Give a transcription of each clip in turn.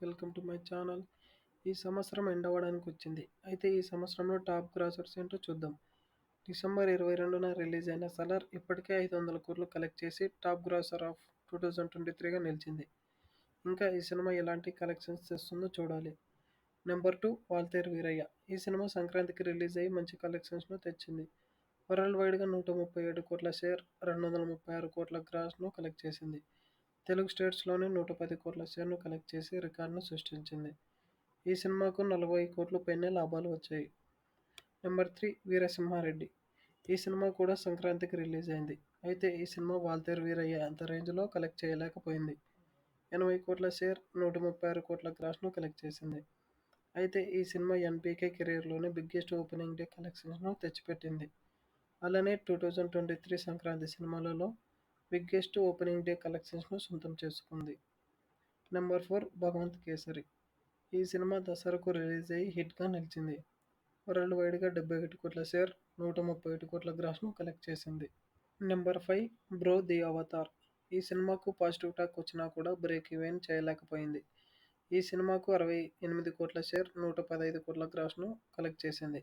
Welcome to my channel. ఈ సంవత్సరం end అవ్వడానికి వచ్చింది. అయితే ఈ సంవత్సరంలో టాప్ గ్రాసర్స్ ఏంటో చూద్దాం. డిసెంబర్ 22న రిలీజ్ అయిన 'సలార్' ఇప్పటికే 500 కోట్లు కలెక్ట్ చేసి టాప్ గ్రాసర్ ఆఫ్ 2023గా నిలిచింది. ఇంకా ఈ సినిమా ఎలాంటి కలెక్షన్స్ తెస్తుందో చూడాలి. నెంబర్ 2 వాల్తేరు వీరయ్య. ఈ సినిమా సంక్రాంతికి రిలీజ్ అయ్యి మంచి కలెక్షన్స్ను తెచ్చింది. వరల్డ్ వైడ్గా 137 కోట్ల షేర్, 236 కోట్ల గ్రాస్ను కలెక్ట్ చేసింది. తెలుగు స్టేట్స్లోనే 110 కోట్ల షేర్ను కలెక్ట్ చేసి రికార్డును సృష్టించింది. ఈ సినిమాకు 40 కోట్ల పైనే లాభాలు వచ్చాయి. నెంబర్ 3 వీరసింహారెడ్డి. ఈ సినిమా కూడా సంక్రాంతికి రిలీజ్ అయింది. అయితే ఈ సినిమా వాల్తేరు వీరయ్య అంత రేంజ్లో కలెక్ట్ చేయలేకపోయింది. 80 కోట్ల షేర్, 136 కోట్ల గ్రాస్ను కలెక్ట్ చేసింది. అయితే ఈ సినిమా ఎన్పీకే కెరీర్లోనే బిగ్గెస్ట్ ఓపెనింగ్ డే కలెక్షన్స్ను తెచ్చిపెట్టింది. అలానే 2023 సంక్రాంతి సినిమాలలో బిగ్గెస్ట్ ఓపెనింగ్ డే కలెక్షన్స్ను సొంతం చేసుకుంది. నెంబర్ 4 భగవంత్ కేసరి. ఈ సినిమా దసరాకు రిలీజ్ అయ్యి హిట్గా నిలిచింది. వరల్డ్ వైడ్గా 71 కోట్ల షేర్, 131 కోట్ల గ్రాస్ను కలెక్ట్ చేసింది. Number 5 bro the Avatar. ఈ సినిమాకు పాజిటివ్ టాక్ వచ్చినా కూడా బ్రేక్ ఈవెన్ చేయలేకపోయింది. ఈ సినిమాకు 68 కోట్ల షేర్, 115 కోట్ల గ్రాస్ను కలెక్ట్ చేసింది.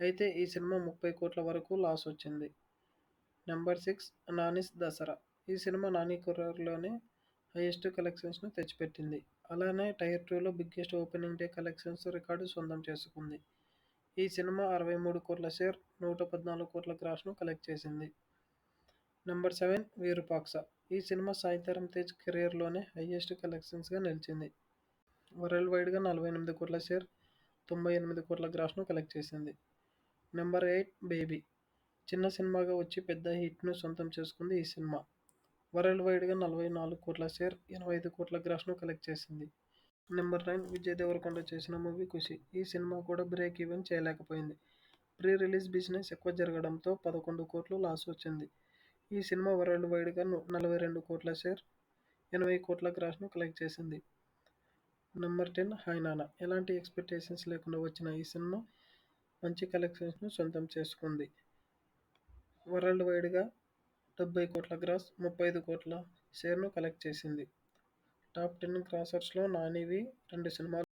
అయితే ఈ సినిమా 30 కోట్ల వరకు లాస్ వచ్చింది. నెంబర్ 6 నానిస్ దసరా. ఈ సినిమా నాని కెరీర్లోనే హైయెస్ట్ కలెక్షన్స్ను తెచ్చిపెట్టింది. అలానే టైర్ 2లో biggest opening day collections record సొంతం చేసుకుంది. ఈ సినిమా 63 కోట్ల షేర్, 114 కోట్ల గ్రాస్ను కలెక్ట్ చేసింది. నెంబర్ 7 విరూపాక్ష. ఈ సినిమా సాయి తేజ్ కెరీర్లోనే హైయెస్ట్ కలెక్షన్స్గా నిలిచింది. వరల్డ్ వైడ్గా 48 కోట్ల షేర్, 98 కోట్ల గ్రాస్ను కలెక్ట్ చేసింది. Number 8 baby. చిన్న సినిమాగా వచ్చి పెద్ద హిట్ను సొంతం చేసుకుంది ఈ సినిమా. వరల్డ్ వైడ్గా 44 కోట్ల షేర్, 85 కోట్ల గ్రాస్ను కలెక్ట్ చేసింది. నెంబర్ 9 విజయ్ దేవరకొండ చేసిన మూవీ 'ఖుషి'. ఈ సినిమా కూడా బ్రేక్ ఈవెన్ చేయలేకపోయింది. ప్రీ రిలీజ్ బిజినెస్ ఎక్కువ జరగడంతో 11 కోట్లు లాస్ వచ్చింది. ఈ సినిమా వరల్డ్ వైడ్గా 42 కోట్ల షేర్, 80 కోట్ల గ్రాస్ను కలెక్ట్ చేసింది. నెంబర్ 10 హాయ్ నాన్న. ఎలాంటి ఎక్స్పెక్టేషన్స్ లేకుండా వచ్చిన ఈ సినిమా మంచి కలెక్షన్స్ను సొంతం చేసుకుంది. వరల్డ్ వైడ్గా 70 కోట్ల గ్రాస్, 35 కోట్ల షేర్ను కలెక్ట్ చేసింది. టాప్ 10 గ్రాసర్స్లో నానివి 2 సినిమాలు